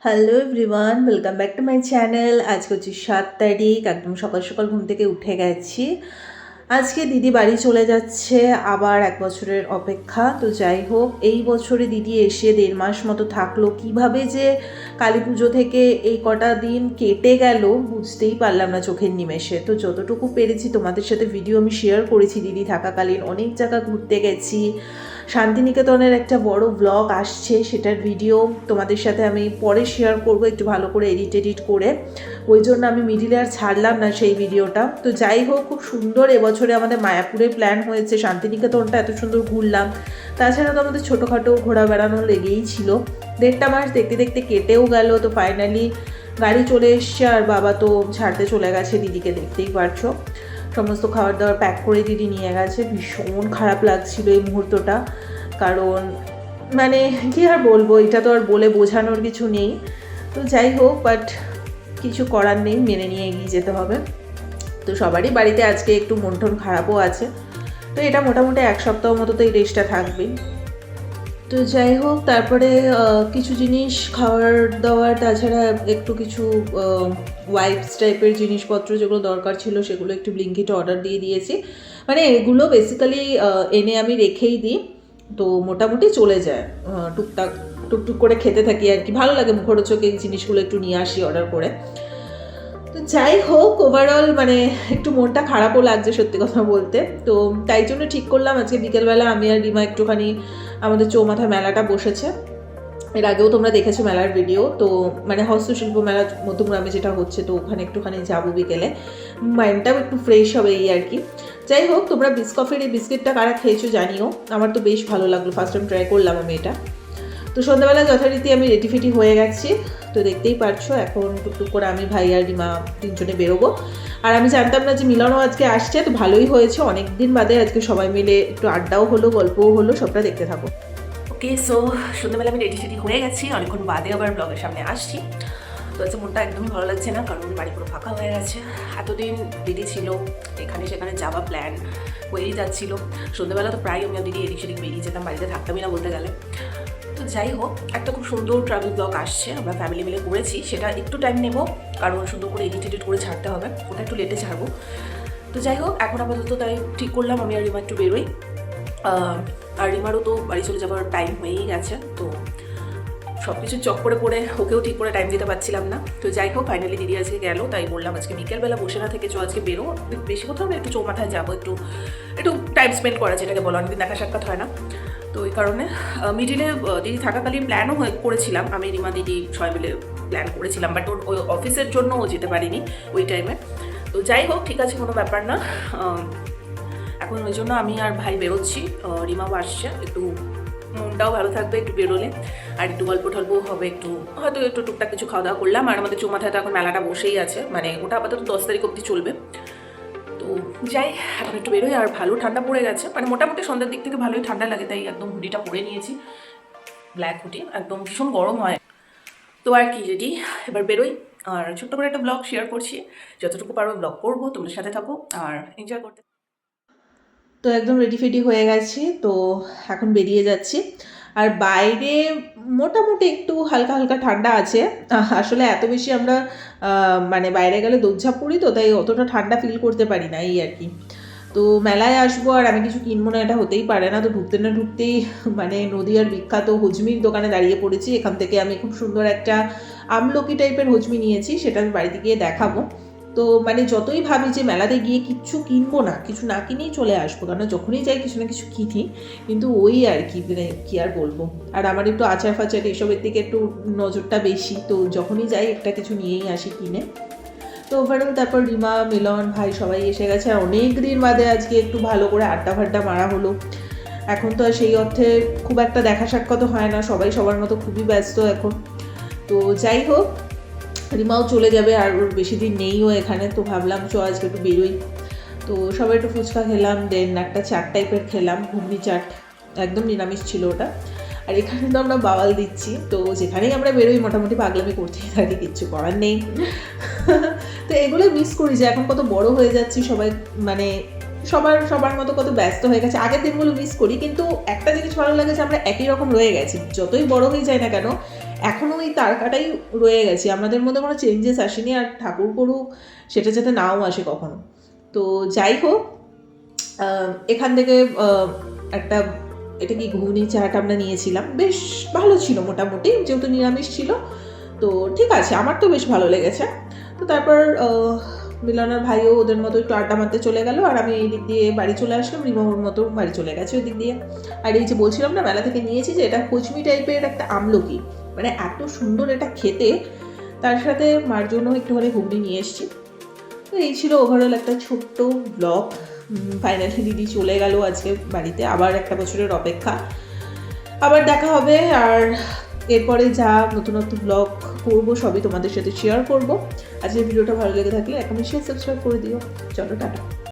Hello everyone, welcome back to my channel. আজকে হচ্ছে 7 তারিখ, একদম সকাল সকাল ঘুম থেকে উঠে গেছি। আজকে দিদি বাড়ি চলে যাচ্ছে, আবার 1 বছরের অপেক্ষা। তো যাই হোক, এই বছরে দিদি এসে 1.5 মাস মতো থাকলো। কিভাবে যে কালী পুজো থেকে এই কটা দিন কেটে গেল বুঝতেই পারলাম না চোখের নিমেষে। তো যতটুকু পেরেছি তোমাদের সাথে ভিডিও আমি শেয়ার করেছি। দিদি থাকাকালীন অনেক জায়গা ঘুরতে গেছি। শান্তিনিকেতনের একটা বড় ব্লগ আসছে, সেটার ভিডিও তোমাদের সাথে আমি পরে শেয়ার করব একটু ভালো করে এডিট করে। ওই জন্য আমি মিডিলে আর ছাড়লাম না সেই ভিডিওটা। তো যাই হোক, খুব সুন্দর এবছরে আমাদের মায়াপুরে প্ল্যান হয়েছে। শান্তিনিকেতনটা এত সুন্দর ঘুরলাম। তাছাড়া তো আমাদের ছোটোখাটো ঘোরা বেড়ানো লেগেই ছিল। 1.5 মাস দেখতে দেখতে কেটেও গেল। তো ফাইনালি গাড়ি চলে এসছে, আর বাবা তো ছাড়তে চলে গেছে দিদিকে, দেখতেই পারছো। সমস্ত খাবার দাবার প্যাক করে দিদি নিয়ে গেছে। ভীষণ খারাপ লাগছিল এই মুহূর্তটা, কারণ মানে কী আর বলবো, এটা তো আর বলে বোঝানোর কিছু নেই। তো যাই হোক, বাট কিছু করার নেই, মেনে নিয়ে এগিয়ে যেতে হবে। তো সবারই বাড়িতে আজকে একটু মন টন খারাপও আছে। তো এটা মোটামুটি 1 সপ্তাহ মতো তো এই রেস্টটা থাকবেই। তো যাই হোক, তারপরে কিছু জিনিস খাওয়ার দাওয়ার, তাছাড়া একটু কিছু ওয়াইপস টাইপের জিনিসপত্র যেগুলো দরকার ছিল সেগুলো একটু ব্লিঙ্কিটে অর্ডার দিয়ে দিয়েছি। মানে এগুলো বেসিক্যালি এনে আমি রেখেই দিই, তো মোটামুটি চলে যায়। টুকটাক টুকটুক করে খেতে থাকি আর কি, ভালো লাগে মুখরোচক এই জিনিসগুলো একটু নিয়ে আসি অর্ডার করে। তো যাই হোক, ওভারঅল মানে একটু মনটা খারাপও লাগছে সত্যি কথা বলতে। তো তাই জন্য ঠিক করলাম আজকে বিকেলবেলা আমি আর রিমা একটুখানি, আমাদের চৌমাথা মেলাটা বসেছে, এর আগেও তোমরা দেখেছো মেলার ভিডিও। তো মানে হস্তশিল্প মেলা মধ্যমগ্রামে যেটা হচ্ছে, তো ওখানে একটুখানি যাবো বিকেলে, মাইন্ডটাও একটু ফ্রেশ হবে এই আর কি। যাই হোক, তোমরা বিস্কফের এই বিস্কিটটা কারা খেয়েছো জানিও, আমার তো বেশ ভালো লাগলো, ফার্স্ট টাইম ট্রাই করলাম আমি এটা। তো সন্ধ্যাবেলা যথারীতি আমি রেডি হয়ে গেছি। তো দেখতেই পারছো, এখন টুকটুক করে আমি ভাই আর রিমা 3জনে বেরোবো। আর আমি জানতাম না যে মিলনও আজকে আসছে, তো ভালোই হয়েছে, অনেক দিন বাদে আজকে সবাই মিলে একটু আড্ডাও হলো, গল্পও হলো, সবটা দেখতে থাকো। ওকে, সো সন্ধ্যাবেলা আমি রেডি হয়ে গেছি, অনেকক্ষণ বাদে আবার ব্লগের সামনে আসছি। তো আজকে মনটা একদমই ভালো লাগছে না, কারণ বাড়ি পুরো ফাঁকা হয়ে গেছে। এতদিন দিদি ছিল, এখানে সেখানে যাওয়া প্ল্যান হয়েই যাচ্ছিলো। সন্ধ্যাবেলা তো প্রায় আমি দিদি এদিক সেদিক বেরিয়ে যেতাম, বাড়িতে থাকতামই না বলতে গেলে। তো যাই হোক, একটা খুব সুন্দর ট্রাভেল ব্লগ আসছে, আমরা ফ্যামিলি মিলে করেছি। সেটা একটু টাইম নেব, কারণ সুন্দর করে এডিট করে ছাড়তে হবে, ওটা একটু লেটে ছাড়বো। তো যাই হোক, এখন আপাতত তাই ঠিক করলাম আমি আর রিমা একটু বেরোই। আর রিমারও তো বাড়ি চলে যাওয়ার টাইম হয়েই গেছে। তো সব কিছু চক করে পড়ে ওকেও ঠিক করে টাইম দিতে পারছিলাম না। তো যাই হোক, ফাইনালি দিদি আজকে গেল, তাই বললাম আজকে বিকেলবেলা বসে না থেকে আজকে বেরো, বেশি কোথাও না, একটু চৌমাথায় যাবো, একটু একটু টাইম স্পেন্ড করা, যেটাকে বলো, অনেকদিন দেখা সাক্ষাৎ হয় না। তো ওই কারণে মিডিলে দিদি থাকাকালীন প্ল্যানও করেছিলাম, আমি রিমা দিদি সবাই মিলে প্ল্যান করেছিলাম, বাট ওই অফিসের জন্য ও যেতে পারিনি ওই টাইমে। তো যাই হোক, ঠিক আছে, কোনো ব্যাপার না। এখন ওই জন্য আমি আর ভাই বেরোচ্ছি, রিমাও আসছে, একটু মনটাও ভালো থাকবে একটু বেরোলে, আর একটু গল্প টল্প হবে, একটু হয়তো একটু টুকটাক কিছু খাওয়া দাওয়া করলাম। আর আমাদের চৌমাথায় তো এখন মেলাটা বসেই আছে, মানে ওটা আপাতত 10 তারিখ অবধি চলবে। তো যাই, এখন একটু বেরোই। আর ভালো ঠান্ডা পড়ে গেছে, মানে মোটামুটি সন্ধ্যার দিক থেকে ভালোই ঠান্ডা লাগে, তাই একদম হুডিটা পরে নিয়েছি, ব্ল্যাক হুডি, একদম ভীষণ গরম হয়। তো আর কি, রেডি, এবার বেরোই। আর ছোট্ট করে একটা ব্লগ শেয়ার করছি, যতটুকু পারবো ব্লগ করবো, তোমাদের সাথে থাকো আর এনজয় করতে। তো একদম রেডি হয়ে গেছি, তো এখন বেরিয়ে যাচ্ছি। আর বাইরে মোটামুটি একটু হালকা হালকা ঠান্ডা আছে। আসলে এত বেশি আমরা মানে বাইরে গেলে দৌড়ঝাঁপ করি, তো তাই অতটা ঠান্ডা ফিল করতে পারি না এই আর কি। তো মেলায় আসবো আর আমি কিছু কিনবো না, এটা হতেই পারে না। তো ঢুকতে না ঢুকতেই মানে নদীয়ার বিখ্যাত হজমির দোকানে দাঁড়িয়ে পড়েছি। এখান থেকে আমি খুব সুন্দর একটা আমলকি টাইপের হজমি নিয়েছি, সেটা আমি বাড়িতে গিয়ে দেখাবো। তো মানে যতই ভাবি যে মেলাতে গিয়ে কিচ্ছু কিনবো না, কিছু না কিনেই চলে আসবো, কারণ যখনই যাই কিছু না কিছু কিনি, কিন্তু ওই আর কি, মানে কী আর বলবো। আর আমার একটু আচার ফাচার এসবের দিকে একটু নজরটা বেশি, তো যখনই যাই একটা কিছু নিয়েই আসি কিনে। তো ওভারঅল তারপর রিমা, মিলন, ভাই সবাই এসে গেছে। আর অনেক দিন বাদে আজকে একটু ভালো করে আড্ডা ফাড্ডা মারা হলো। এখন তো আর সেই অর্থে খুব একটা দেখা সাক্ষাৎ হয় না, সবাই সবার মতো খুবই ব্যস্ত এখন। তো যাই হোক, রিমাও চলে যাবে, আর ওর বেশি দিন নেইও এখানে। তো ভাবলাম আজকে একটু বেরোই। তো সবাই একটু ফুচকা খেলাম, দেন একটা চাট টাইপের খেলাম, ঘুগনি চাট, একদম নিরামিষ ছিল ওটা। আর এখানে তো আমরা বাওয়াল দিচ্ছি, তো যেখানেই আমরা বেরোই মোটামুটি পাগলামি করতেই থাকি, কিচ্ছু করার নেই। তো এগুলো মিস করি যে এখন কত বড় হয়ে যাচ্ছি, সবাই মানে সবার মতো কত ব্যস্ত হয়ে গেছে। আগের দিনগুলো মিস করি, কিন্তু একটা জিনিস ভালো লাগে যে আমরা একই রকম রয়ে গেছি, যতই বড় হয়ে যায় না কেন এখনও ওই তারকাটাই রয়ে গেছে, আমাদের মধ্যে কোনো চেঞ্জেস আসেনি। আর ঠাকুর করুক সেটা যাতে নাও আসে কখনো। তো যাই হোক, এখান থেকে একটা এটা কি ঘুগনি চাট আমরা নিয়েছিলাম, বেশ ভালো ছিল মোটামুটি, যেহেতু নিরামিষ ছিল তো ঠিক আছে, আমার তো বেশ ভালো লেগেছে। তো তারপর মিলনার ভাইও ওদের মতো একটু আড্ডা মারতে চলে গেল, আর আমি এই দিক দিয়ে বাড়ি চলে আসলাম, রিমোর মতো বাড়ি চলে গেছে ওই দিক দিয়ে। আর এই যে বলছিলাম না মেলা থেকে নিয়েছি, যে এটা কচমি টাইপের একটা আমলকি, মানে এত সুন্দর এটা খেতে। তার সাথে মার জন্য একটুখানি ঘুগনি নিয়ে এসেছি। তো এই ছিল ওভারঅল একটা ছোট্ট ব্লগ। ফাইনালি দিদি চলে গেল আজকে বাড়িতে, আবার একটা বছরের অপেক্ষা, আবার দেখা হবে। আর এরপরে যা নতুন ব্লগ করবো সবই তোমাদের সাথে শেয়ার করবো। আজকের ভিডিওটা ভালো লেগে থাকলে এখনই সাবস্ক্রাইব করে দিও। চলো টাটা।